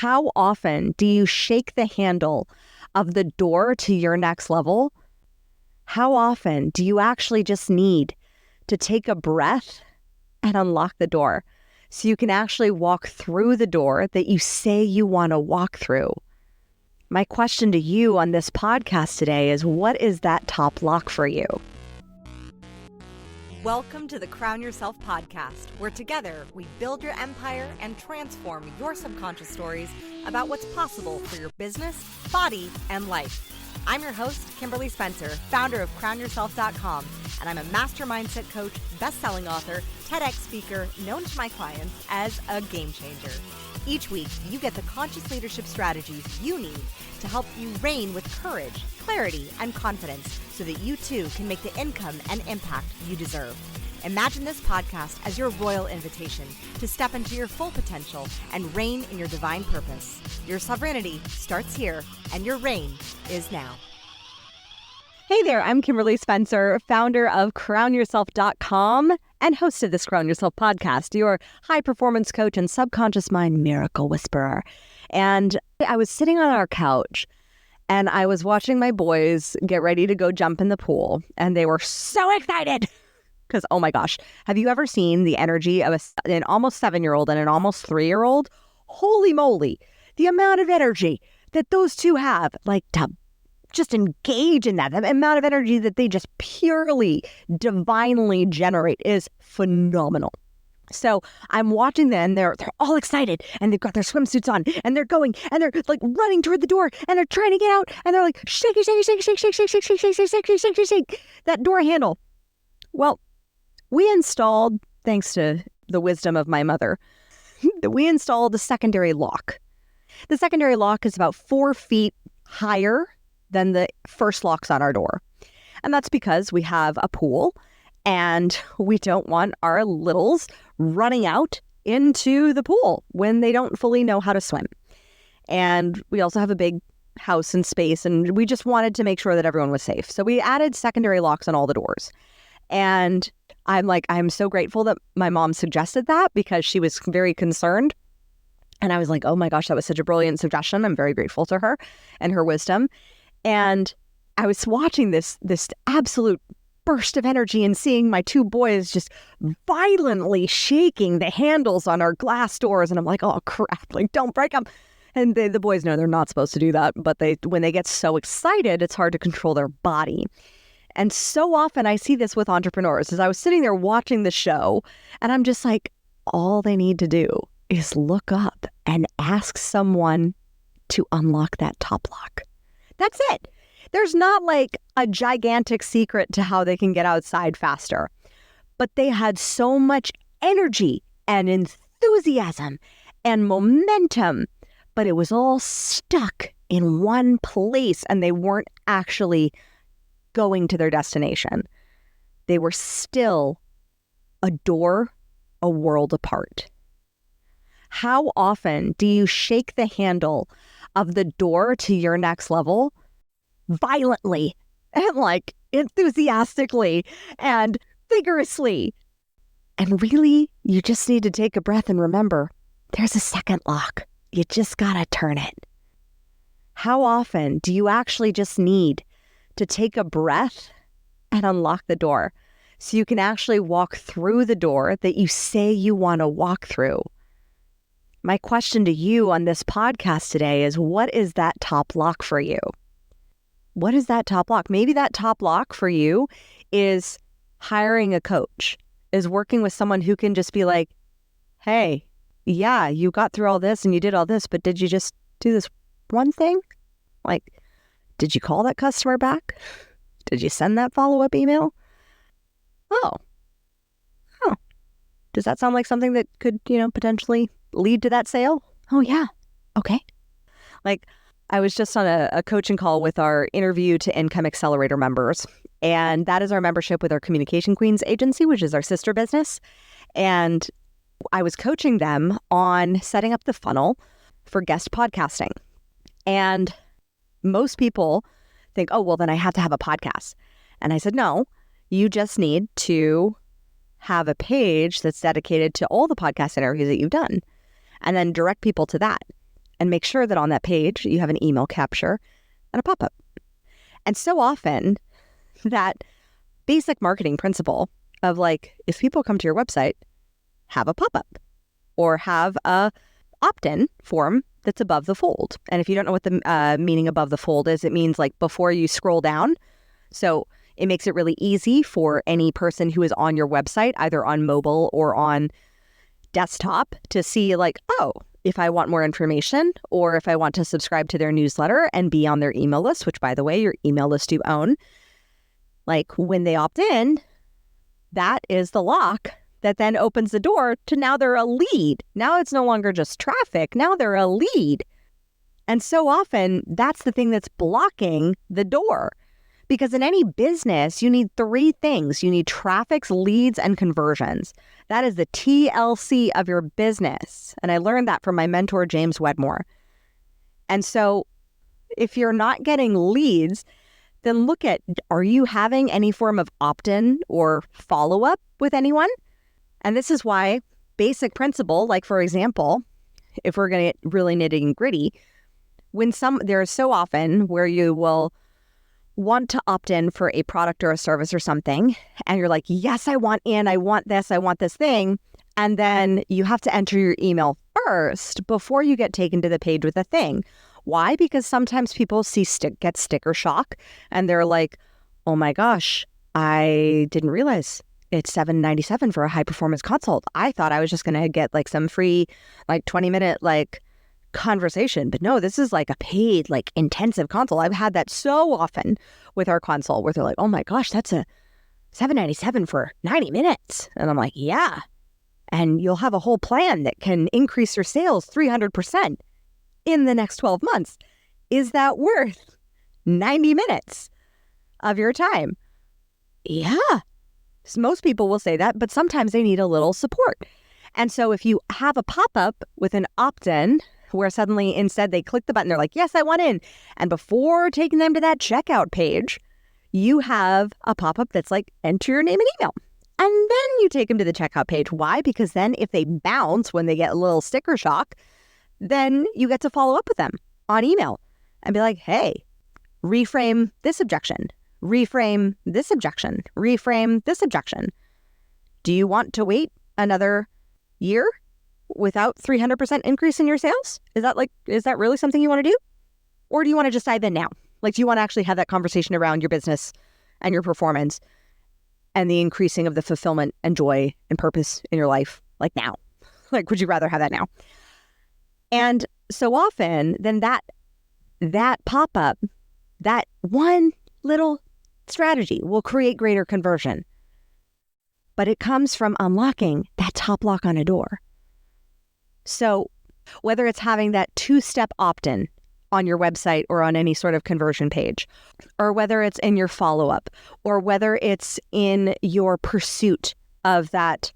How often do you shake the handle of the door to your next level? How often do you actually just need to take a breath and unlock the door so you can actually walk through the door that you say you want to walk through? My question to you on this podcast today is, what is that top lock for you? Welcome to the Crown Yourself podcast, where together we build your empire and transform your subconscious stories about what's possible for your business, body, and life. I'm your host, Kimberly Spencer, founder of CrownYourself.com, and I'm a master mindset coach, best-selling author, TEDx speaker, known to my clients as a game changer. Each week, you get the conscious leadership strategies you need to help you reign with courage, clarity, and confidence so that you too can make the income and impact you deserve. Imagine this podcast as your royal invitation to step into your full potential and reign in your divine purpose. Your sovereignty starts here, and your reign is now. Hey there, I'm Kimberly Spencer, founder of CrownYourself.com and host of this Crown Yourself podcast, your high performance coach and subconscious mind miracle whisperer. And I was sitting on our couch and I was watching my boys get ready to go jump in the pool, and they were so excited because, oh my gosh, have you ever seen the energy of an almost 7-year-old and an almost 3-year-old? Holy moly, the amount of energy that those two have, like to just engage in that. The amount of energy that they just purely, divinely generate is phenomenal. So I'm watching them, they're all excited, and they've got their swimsuits on, and they're going, and they're like running toward the door, and they're trying to get out, and they're like shake, shake, shake, shake, shake, shake, shake, shake, shake, shake, shake, shake, shake, shake that door handle. Well, we installed, thanks to the wisdom of my mother, we installed a secondary lock. The secondary lock is about 4 feet higher than the first locks on our door. And that's because we have a pool and we don't want our littles running out into the pool when they don't fully know how to swim. And we also have a big house and space, and we just wanted to make sure that everyone was safe. So we added secondary locks on all the doors. And I'm so grateful that my mom suggested that, because she was very concerned. And I was like, oh my gosh, that was such a brilliant suggestion. I'm very grateful to her and her wisdom. And I was watching this absolute burst of energy and seeing my two boys just violently shaking the handles on our glass doors. And I'm like, oh crap, like don't break them. And the boys know they're not supposed to do that. But when they get so excited, it's hard to control their body. And so often I see this with entrepreneurs. As I was sitting there watching the show, and I'm just like, all they need to do is look up and ask someone to unlock that top lock. That's it. There's not like a gigantic secret to how they can get outside faster. But they had so much energy and enthusiasm and momentum, but it was all stuck in one place, and they weren't actually going to their destination. They were still a door, a world apart. How often do you shake the handle of the door to your next level violently and like enthusiastically and vigorously? And really, you just need to take a breath and remember, there's a second lock. You just gotta turn it. How often do you actually just need to take a breath and unlock the door so you can actually walk through the door that you say you want to walk through? My question to you on this podcast today is, what is that top lock for you? What is that top lock? Maybe that top lock for you is hiring a coach, is working with someone who can just be like, hey, yeah, you got through all this and you did all this, but did you just do this one thing? Like, did you call that customer back? Did you send that follow-up email? Oh. Does that sound like something that could, potentially lead to that sale? Oh, yeah. Okay. Like, I was just on a coaching call with our Interview to Income Accelerator members, and that is our membership with our Communication Queens agency, which is our sister business. And I was coaching them on setting up the funnel for guest podcasting. And most people think, oh, well, then I have to have a podcast. And I said, no, you just need to have a page that's dedicated to all the podcast interviews that you've done, and then direct people to that. and make sure that on that page you have an email capture and a pop-up. And so often that basic marketing principle of like, if people come to your website, have a pop-up or have a opt-in form that's above the fold. And if you don't know what the meaning above the fold is, it means like before you scroll down. So it makes it really easy for any person who is on your website, either on mobile or on desktop, to see like, oh, if I want more information or if I want to subscribe to their newsletter and be on their email list, which by the way, your email list you own, like when they opt in, that is the lock that then opens the door to now they're a lead. Now it's no longer just traffic. Now they're a lead. And so often that's the thing that's blocking the door. Because in any business, you need three things. You need traffics, leads, and conversions. That is the TLC of your business. And I learned that from my mentor, James Wedmore. And so if you're not getting leads, then look at, are you having any form of opt-in or follow-up with anyone? And this is why basic principle, like for example, if we're going to get really nitty and gritty, there's so often where you will want to opt in for a product or a service or something, and you're like, yes, I want in, I want this thing. And then you have to enter your email first before you get taken to the page with the thing. Why? Because sometimes people get sticker shock and they're like, oh my gosh, I didn't realize it's $7.97 for a high performance consult. I thought I was just going to get like some free, like 20-minute, like conversation. But no, this is like a paid, like intensive consult. I've had that so often with our consult where they're like, oh my gosh, that's a $7.97 for 90 minutes. And I'm like, yeah. And you'll have a whole plan that can increase your sales 300% in the next 12 months. Is that worth 90 minutes of your time? Yeah. So most people will say that, but sometimes they need a little support. And so if you have a pop-up with an opt-in where suddenly instead they click the button, they're like, yes, I want in. And before taking them to that checkout page, you have a pop-up that's like, enter your name and email. And then you take them to the checkout page. Why? Because then if they bounce when they get a little sticker shock, then you get to follow up with them on email and be like, hey, reframe this objection. Reframe this objection. Reframe this objection. Do you want to wait another year without 300% increase in your sales? Is that really something you want to do? Or do you want to just dive in now? Like, do you want to actually have that conversation around your business and your performance and the increasing of the fulfillment and joy and purpose in your life, like now? Like, would you rather have that now? And so often, then that pop-up, that one little strategy will create greater conversion. But it comes from unlocking that top lock on a door. So whether it's having that two-step opt-in on your website or on any sort of conversion page, or whether it's in your follow-up, or whether it's in your pursuit of that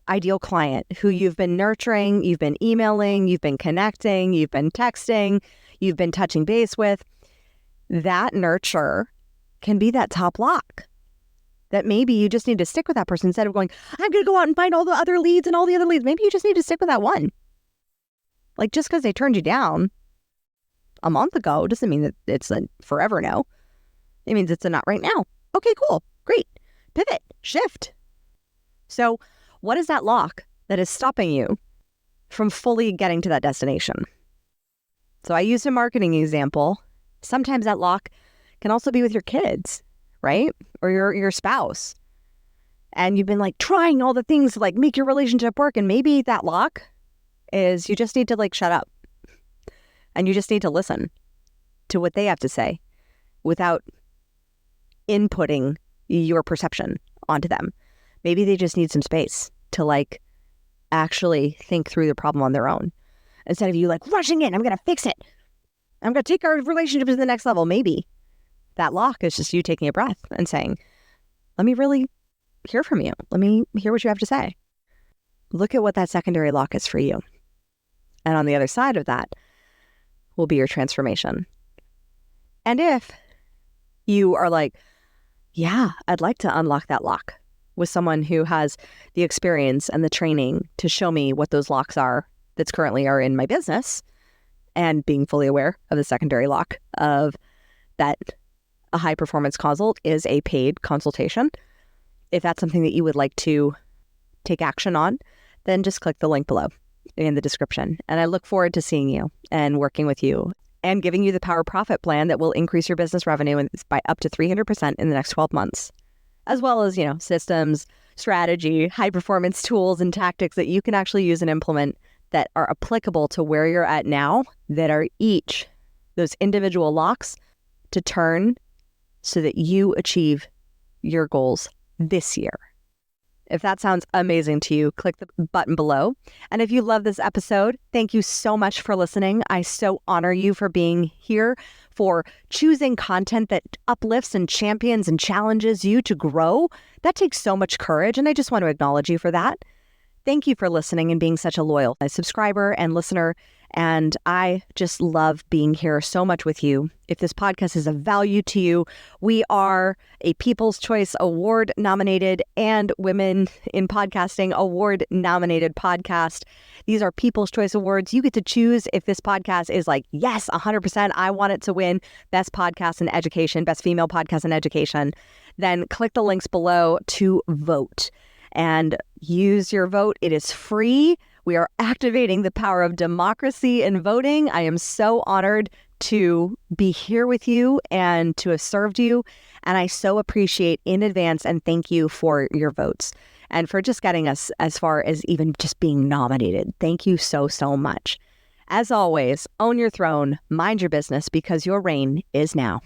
ideal client who you've been nurturing, you've been emailing, you've been connecting, you've been texting, you've been touching base with, that nurture can be that top lock that maybe you just need to stick with that person instead of going, I'm going to go out and find all the other leads and all the other leads. Maybe you just need to stick with that one. Like, just because they turned you down a month ago doesn't mean that it's a forever no. It means it's a not right now. Okay, cool. Great. Pivot. Shift. So what is that lock that is stopping you from fully getting to that destination? So I used a marketing example. Sometimes that lock can also be with your kids, right? Or your spouse. And you've been like trying all the things to like make your relationship work. And maybe that lock is you just need to like shut up. And you just need to listen to what they have to say without inputting your perception onto them. Maybe they just need some space to like actually think through the problem on their own. Instead of you like rushing in, I'm going to fix it. I'm going to take our relationship to the next level. Maybe that lock is just you taking a breath and saying, let me really hear from you. Let me hear what you have to say. Look at what that secondary lock is for you. And on the other side of that will be your transformation. And if you are like, yeah, I'd like to unlock that lock with someone who has the experience and the training to show me what those locks are that's currently are in my business, and being fully aware of the secondary lock of that a high performance consult is a paid consultation. If that's something that you would like to take action on, then just click the link below in the description. And I look forward to seeing you and working with you and giving you the Power Profit plan that will increase your business revenue by up to 300% in the next 12 months, as well as, systems, strategy, high performance tools and tactics that you can actually use and implement that are applicable to where you're at now, that are each those individual locks to turn so that you achieve your goals this year. If that sounds amazing to you, click the button below. And if you love this episode, thank you so much for listening. I so honor you for being here, for choosing content that uplifts and champions and challenges you to grow. That takes so much courage, and I just want to acknowledge you for that. Thank you for listening and being such a loyal subscriber and listener. And I just love being here so much with you. If this podcast is of value to you, we are a People's Choice Award nominated and Women in Podcasting Award nominated podcast. These are People's Choice Awards. You get to choose if this podcast is like, yes, 100%, I want it to win Best Podcast in Education, Best Female Podcast in Education. Then click the links below to vote and use your vote. It is free. We are activating the power of democracy in voting. I am so honored to be here with you and to have served you. And I so appreciate in advance and thank you for your votes and for just getting us as far as even just being nominated. Thank you so, so much. As always, own your throne, mind your business, because your reign is now.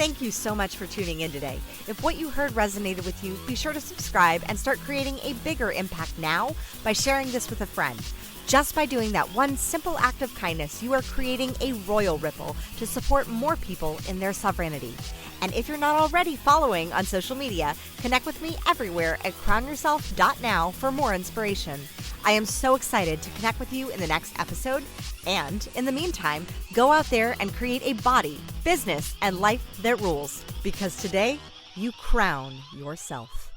Thank you so much for tuning in today. If what you heard resonated with you, be sure to subscribe and start creating a bigger impact now by sharing this with a friend. Just by doing that one simple act of kindness, you are creating a royal ripple to support more people in their sovereignty. And if you're not already following on social media, connect with me everywhere at crownyourself.now for more inspiration. I am so excited to connect with you in the next episode. And in the meantime, go out there and create a body, business, and life that rules. Because today, you crown yourself.